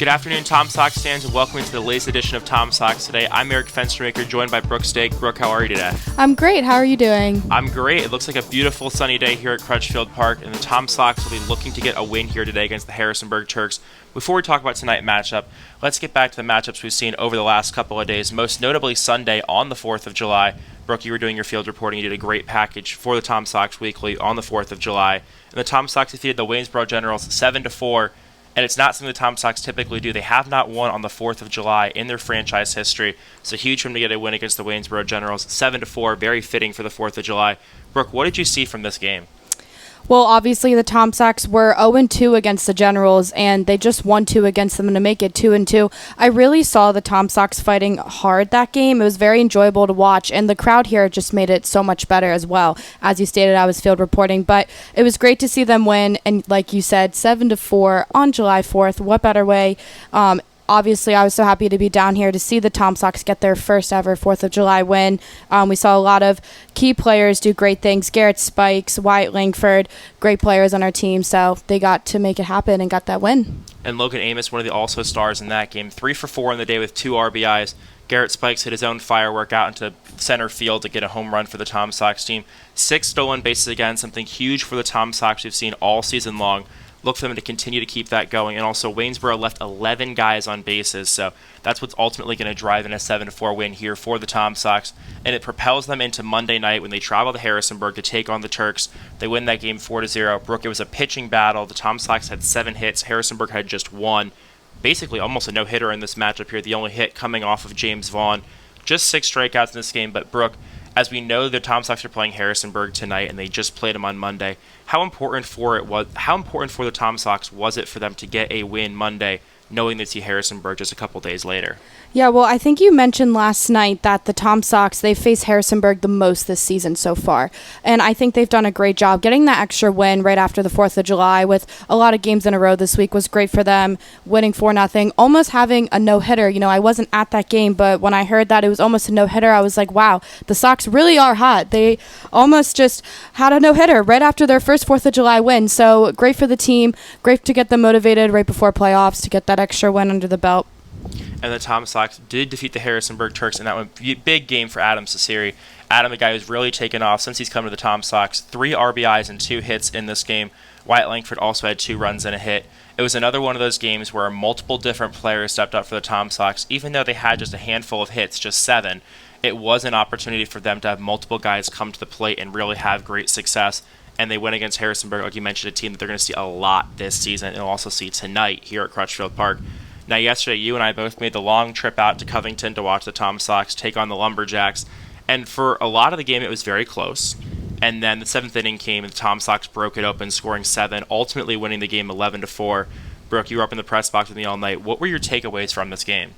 Good afternoon, Tom Sox fans, and welcome to the latest edition of Tom Sox Today. I'm Eric Fenstermaker, joined by Brooke Stake. Brooke, how are you today? I'm great. How are you doing? I'm great. It looks like a beautiful sunny day here at Crutchfield Park, and the Tom Sox will be looking to get a win here today against the Harrisonburg Turks. Before we talk about tonight's matchup, let's get back to the matchups we've seen over the last couple of days, most notably Sunday on the 4th of July. Brooke, you were doing your field reporting. You did a great package for the Tom Sox Weekly on the 4th of July. And the Tom Sox defeated the Waynesboro Generals 7-4. And it's not something the Tom Sox typically do. They have not won on the 4th of July in their franchise history. So huge for them to get a win against the Waynesboro Generals, 7-4, very fitting for the 4th of July. Brooke, what did you see from this game? Well, obviously the Tom Sox were 0-2 against the Generals, and they just won 2 against them to make it 2-2. I really saw the Tom Sox fighting hard that game. It was very enjoyable to watch, and the crowd here just made it so much better as well. As you stated, I was field reporting, but it was great to see them win, and like you said, 7-4 on July 4th. What better way? Obviously, I was so happy to be down here to see the Tom Sox get their first ever 4th of July win. We saw a lot of key players do great things. Garrett Spikes, Wyatt Langford, great players on our team. So they got to make it happen and got that win. And Logan Amiss, one of the also stars in that game, 3 for 4 on the day with 2 RBIs. Garrett Spikes hit his own firework out into center field to get a home run for the Tom Sox team. 6 stolen bases again, something huge for the Tom Sox we've seen all season long. Look for them to continue to keep that going. And also, Waynesboro left 11 guys on bases, so that's what's ultimately going to drive in a 7-4 win here for the Tom Sox. And it propels them into Monday night when they travel to Harrisonburg to take on the Turks. They win that game 4-0. Brooke, it was a pitching battle. The Tom Sox had 7 hits. Harrisonburg had just 1. Basically, almost a no-hitter in this matchup here. The only hit coming off of James Vaughn. Just 6 strikeouts in this game, but Brooke, as we know, the Tom Sox are playing Harrisonburg tonight, and they just played them on Monday. How important for the Tom Sox was it for them to get a win Monday, knowing they see Harrisonburg just a couple days later? Yeah, well, I think you mentioned last night that the Tom Sox, they've faced Harrisonburg the most this season so far. And I think they've done a great job. Getting that extra win right after the 4th of July with a lot of games in a row this week was great for them, winning 4-0, almost having a no-hitter. You know, I wasn't at that game, but when I heard that it was almost a no-hitter, I was like, wow, the Sox really are hot. They almost just had a no-hitter right after their first 4th of July win. So great for the team, great to get them motivated right before playoffs to get that extra win under the belt. And the Tom Sox did defeat the Harrisonburg Turks in that one. Big game for Adam Cesare. Adam, a guy who's really taken off since he's come to the Tom Sox. 3 RBIs and 2 hits in this game. Wyatt Langford also had 2 runs and a hit. It was another one of those games where multiple different players stepped up for the Tom Sox. Even though they had just a handful of hits, just 7, it was an opportunity for them to have multiple guys come to the plate and really have great success. And they win against Harrisonburg, like you mentioned, a team that they're going to see a lot this season and they'll also see tonight here at Crutchfield Park. Now, yesterday, you and I both made the long trip out to Covington to watch the Tom Sox take on the Lumberjacks. And for a lot of the game, it was very close. And then the 7th inning came, and the Tom Sox broke it open, scoring 7, ultimately winning the game 11-4. Brooke, you were up in the press box with me all night. What were your takeaways from this game?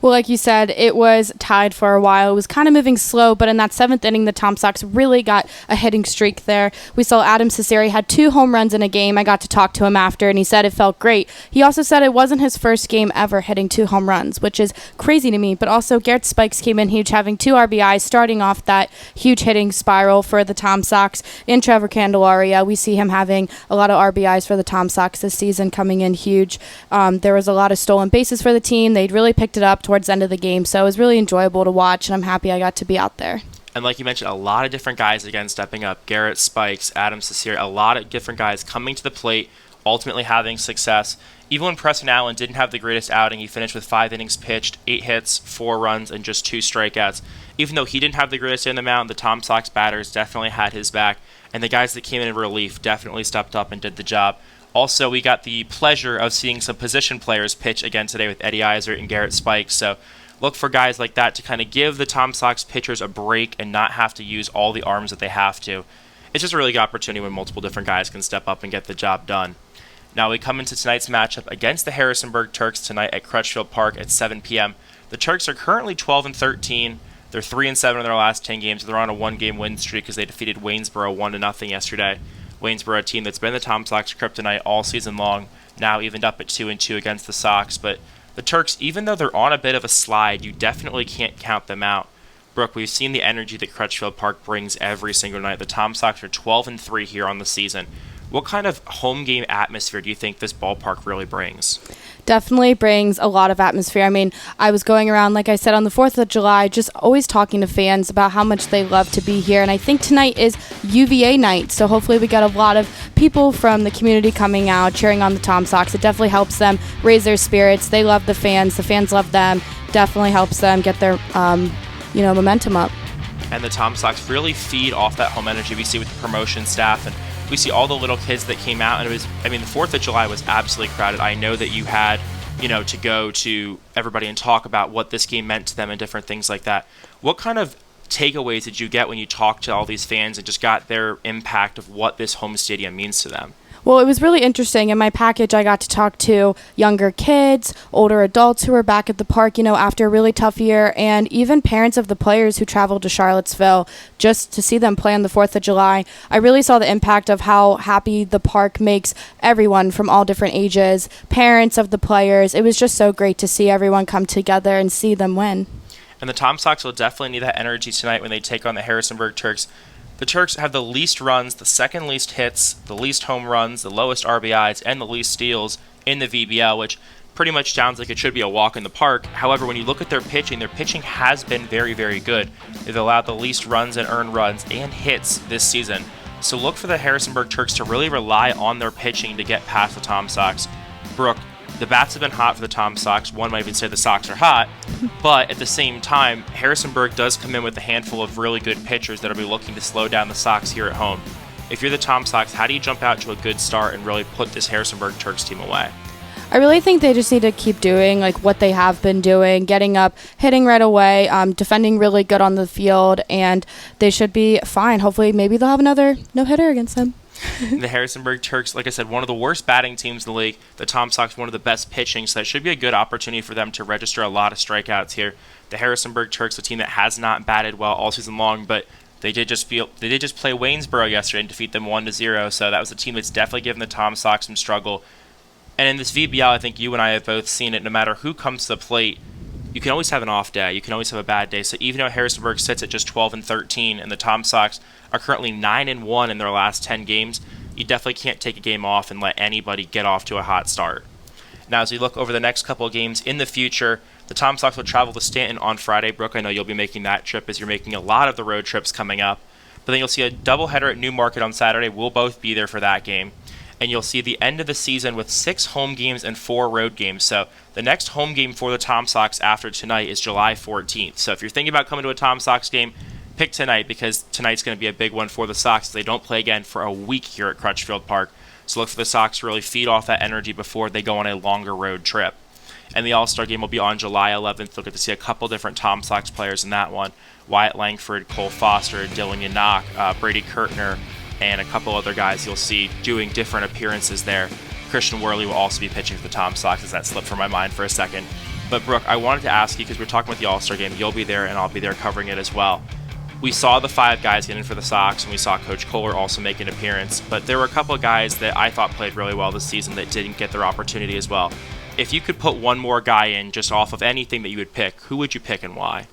Well, like you said, it was tied for a while. It was kind of moving slow, but in that 7th inning, the Tom Sox really got a hitting streak there. We saw Adam Cesare had 2 home runs in a game. I got to talk to him after, and he said it felt great. He also said it wasn't his first game ever hitting 2 home runs, which is crazy to me. But also, Garrett Spikes came in huge, having 2 RBIs, starting off that huge hitting spiral for the Tom Sox. In Trevor Candelaria, we see him having a lot of RBIs for the Tom Sox this season, coming in huge. There was a lot of stolen bases for the team. They'd really picked it up towards the end of the game, so it was really enjoyable to watch, and I'm happy I got to be out there. And like you mentioned, a lot of different guys again stepping up. Garrett Spikes, Adam Cesare, a lot of different guys coming to the plate, ultimately having success. Even when Preston Allen didn't have the greatest outing, he finished with 5 innings pitched, 8 hits, 4 runs, and just 2 strikeouts. Even though he didn't have the greatest day on the mound, the Tom Sox batters definitely had his back, and the guys that came in relief definitely stepped up and did the job. Also, we got the pleasure of seeing some position players pitch again today with Eddie Iser and Garrett Spikes. So look for guys like that to kind of give the Tom Sox pitchers a break and not have to use all the arms that they have to. It's just a really good opportunity when multiple different guys can step up and get the job done. Now we come into tonight's matchup against the Harrisonburg Turks tonight at Crutchfield Park at 7 p.m. The Turks are currently 12-13. They're 3-7 in their last 10 games. They're on a 1-game win streak because they defeated Waynesboro 1-0 yesterday. Waynesboro, a team that's been the Tom Sox kryptonite all season long, now evened up at 2-2 against the Sox. But the Turks, even though they're on a bit of a slide, you definitely can't count them out. Brooke, we've seen the energy that Crutchfield Park brings every single night. The Tom Sox are 12-3 here on the season. What kind of home game atmosphere do you think this ballpark really brings? Definitely brings a lot of atmosphere. I mean, I was going around, like I said, on the 4th of July, just always talking to fans about how much they love to be here. And I think tonight is UVA night, so hopefully we got a lot of people from the community coming out, cheering on the Tom Sox. It definitely helps them raise their spirits. They love the fans love them. Definitely helps them get their, momentum up. And the Tom Sox really feed off that home energy we see with the promotion staff, and we see all the little kids that came out, and the 4th of July was absolutely crowded. I know that you had, to go to everybody and talk about what this game meant to them and different things like that. What kind of takeaways did you get when you talked to all these fans and just got their impact of what this home stadium means to them? Well, it was really interesting. In my package, I got to talk to younger kids, older adults who were back at the park, after a really tough year, and even parents of the players who traveled to Charlottesville just to see them play on the 4th of July. I really saw the impact of how happy the park makes everyone from all different ages, parents of the players. It was just so great to see everyone come together and see them win. And the Tom Sox will definitely need that energy tonight when they take on the Harrisonburg Turks. The Turks have the least runs, the second least hits, the least home runs, the lowest RBIs, and the least steals in the VBL, which pretty much sounds like it should be a walk in the park. However, when you look at their pitching has been very, very good. They've allowed the least runs and earned runs and hits this season. So look for the Harrisonburg Turks to really rely on their pitching to get past the Tom Sox. Brooke, the bats have been hot for the Tom Sox. One might even say the Sox are hot. But at the same time, Harrisonburg does come in with a handful of really good pitchers that will be looking to slow down the Sox here at home. If you're the Tom Sox, how do you jump out to a good start and really put this Harrisonburg Turks team away? I really think they just need to keep doing what they have been doing, getting up, hitting right away, defending really good on the field, and they should be fine. Hopefully, maybe they'll have another no-hitter against them. The Harrisonburg Turks, like I said, one of the worst batting teams in the league. The Tom Sox, one of the best pitching, so that should be a good opportunity for them to register a lot of strikeouts here. The Harrisonburg Turks, a team that has not batted well all season long, but they did just play Waynesboro yesterday and defeat them 1-0. So that was a team that's definitely given the Tom Sox some struggle. And in this VBL, I think you and I have both seen it. No matter who comes to the plate, you can always have an off day. You can always have a bad day. So even though Harrisonburg sits at just 12-13, and the Tom Sox are currently 9-1 in their last 10 games, you definitely can't take a game off and let anybody get off to a hot start. Now, as we look over the next couple of games in the future, the Tom Sox will travel to Stanton on Friday. Brooke, I know you'll be making that trip as you're making a lot of the road trips coming up. But then you'll see a doubleheader at Newmarket on Saturday. We'll both be there for that game. And you'll see the end of the season with 6 home games and 4 road games. So the next home game for the Tom Sox after tonight is July 14th. So if you're thinking about coming to a Tom Sox game, pick tonight, because tonight's going to be a big one for the Sox. They don't play again for a week here at Crutchfield Park. So look for the Sox to really feed off that energy before they go on a longer road trip. And the All-Star game will be on July 11th. You'll get to see a couple different Tom Sox players in that one. Wyatt Langford, Cole Foster, Dylan Yannock, Brady Kurtner, and a couple other guys you'll see doing different appearances there. Christian Worley will also be pitching for the Tom Sox, as that slipped from my mind for a second. But Brooke, I wanted to ask you, because we're talking about the All-Star game, you'll be there and I'll be there covering it as well. We saw the 5 guys get in for the Sox, and we saw Coach Kohler also make an appearance, but there were a couple of guys that I thought played really well this season that didn't get their opportunity as well. If you could put one more guy in just off of anything that you would pick, who would you pick and why?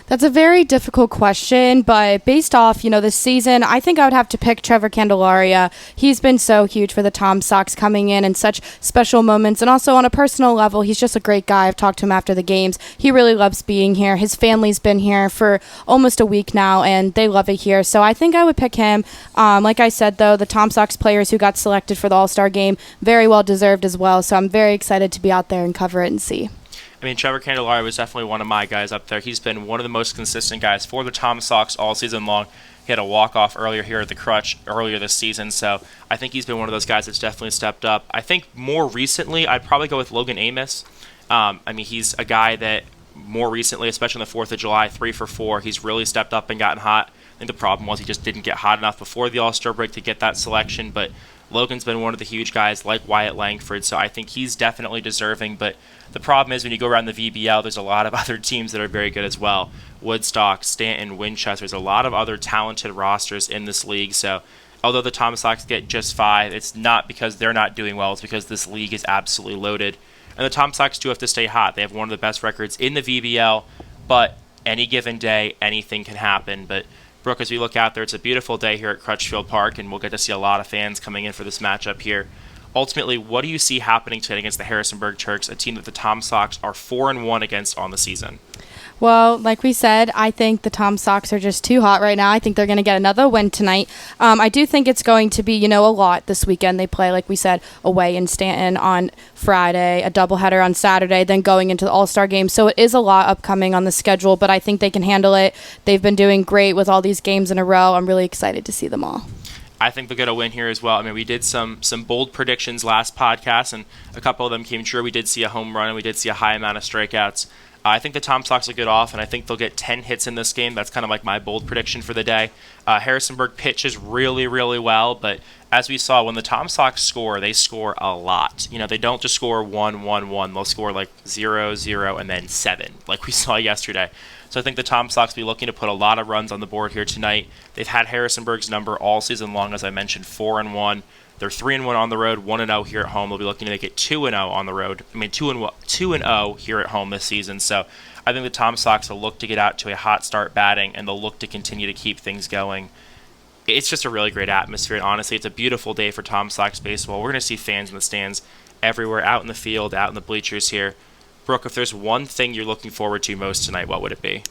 That's a very difficult question, but based off, this season, I think I would have to pick Trevor Candelaria. He's been so huge for the Tom Sox, coming in such special moments, and also on a personal level, he's just a great guy. I've talked to him after the games. He really loves being here. His family's been here for almost a week now, and they love it here. So I think I would pick him. Like I said, though, the Tom Sox players who got selected for the All-Star game, very well deserved as well. So I'm very excited to be out there and cover it and see. I mean, Trevor Candelaria was definitely one of my guys up there. He's been one of the most consistent guys for the Tom Sox all season long. He had a walk-off earlier here at the Crutch earlier this season, so I think he's been one of those guys that's definitely stepped up. I think more recently, I'd probably go with Logan Amiss. He's a guy that more recently, especially on the 4th of July, 3 for 4, he's really stepped up and gotten hot. I think the problem was he just didn't get hot enough before the All-Star break to get that selection, but Logan's been one of the huge guys like Wyatt Langford, so I think he's definitely deserving. But the problem is when you go around the VBL, there's a lot of other teams that are very good as well. Woodstock, Stanton, Winchester, there's a lot of other talented rosters in this league. So although the Tom Sox get just 5, it's not because they're not doing well, it's because this league is absolutely loaded. And the Tom Sox do have to stay hot. They have one of the best records in the VBL, but any given day, anything can happen. But Brooke, as we look out there, it's a beautiful day here at Crutchfield Park, and we'll get to see a lot of fans coming in for this matchup here. Ultimately, what do you see happening today against the Harrisonburg Turks, a team that the Tom Sox are 4-1 against on the season? Well, like we said, I think the Tom Sox are just too hot right now. I think they're going to get another win tonight. I do think it's going to be, a lot this weekend. They play, like we said, away in Stanton on Friday, a doubleheader on Saturday, then going into the All-Star game. So it is a lot upcoming on the schedule, but I think they can handle it. They've been doing great with all these games in a row. I'm really excited to see them all. I think they'll get a win here as well. I mean, we did some bold predictions last podcast, and a couple of them came true. We did see a home run, and we did see a high amount of strikeouts. I think the Tom Sox will get off, and I think they'll get 10 hits in this game. That's kind of like my bold prediction for the day. Harrisonburg pitches really, really well, but as we saw, when the Tom Sox score, they score a lot. They don't just score 1, 1, 1. They'll score like 0, 0, and then 7, like we saw yesterday. So I think the Tom Sox will be looking to put a lot of runs on the board here tonight. They've had Harrisonburg's number all season long, as I mentioned, 4-1. They're 3-1 on the road, 1-0 here at home. They'll be looking to make it 2-0 on the road. 2-0 here at home this season. So I think the Tom Sox will look to get out to a hot start batting, and they'll look to continue to keep things going. It's just a really great atmosphere, and honestly, it's a beautiful day for Tom Sox baseball. We're going to see fans in the stands everywhere, out in the field, out in the bleachers here. Brooke, if there's one thing you're looking forward to most tonight, what would it be?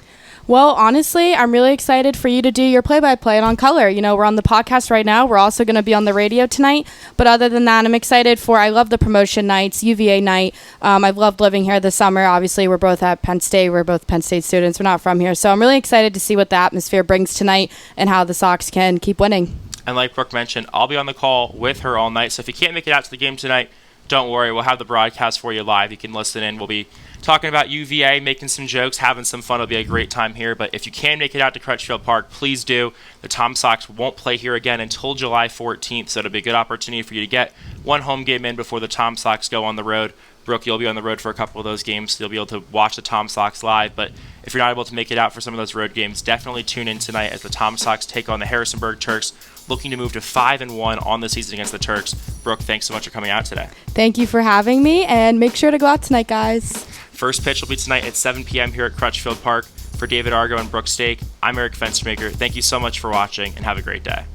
Well, honestly, I'm really excited for you to do your play-by-play on color. We're on the podcast right now. We're also going to be on the radio tonight. But other than that, I'm excited I love the promotion nights, UVA night. I've loved living here this summer. Obviously, we're both at Penn State. We're both Penn State students. We're not from here. So I'm really excited to see what the atmosphere brings tonight and how the Sox can keep winning. And like Brooke mentioned, I'll be on the call with her all night. So if you can't make it out to the game tonight, don't worry. We'll have the broadcast for you live. You can listen in. We'll be talking about UVA, making some jokes, having some fun. It'll be a great time here. But if you can make it out to Crutchfield Park, please do. The Tom Sox won't play here again until July 14th, so it'll be a good opportunity for you to get one home game in before the Tom Sox go on the road. Brooke, you'll be on the road for a couple of those games, so you'll be able to watch the Tom Sox live. But if you're not able to make it out for some of those road games, definitely tune in tonight as the Tom Sox take on the Harrisonburg Turks, looking to move to 5-1 on the season against the Turks. Brooke, thanks so much for coming out today. Thank you for having me, and make sure to go out tonight, guys. First pitch will be tonight at 7 p.m. here at Crutchfield Park. For David Argo and Brooke Stake, I'm Eric Fenstermaker. Thank you so much for watching, and have a great day.